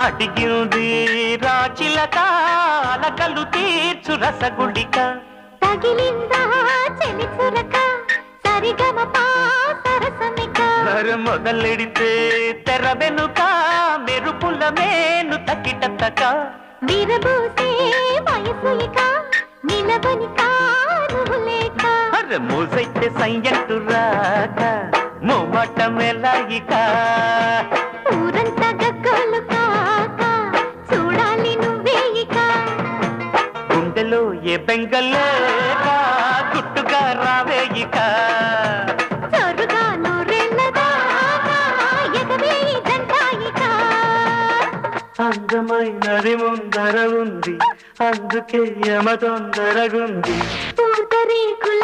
అడిగింది రాచిలక అలకలు తీర్చు రసగుళిక తగిలిందా చెలి చురక సరిగమ సరసమిక మొదలెడితే తెర వెనుక మెరుపుల మేను తకిటతక విరబూసే వయసు ఇక నిలబని కారు లేక మూసైతే సయ్యంటు రాక మొమ్మట మెలాయిక ఊరంతా గగ్గోలు కాక చూడాలి నువ్వే ఇక గుండెలో ఏ బెంగలేక గుట్టుగా రావేయిక చరుగా నూరెళ్ళదాకా ఎగవేయి జంటాయిక అందమైనది ముందర ఉంది అందుకే యమ తొందరగుంది పూతరేకుల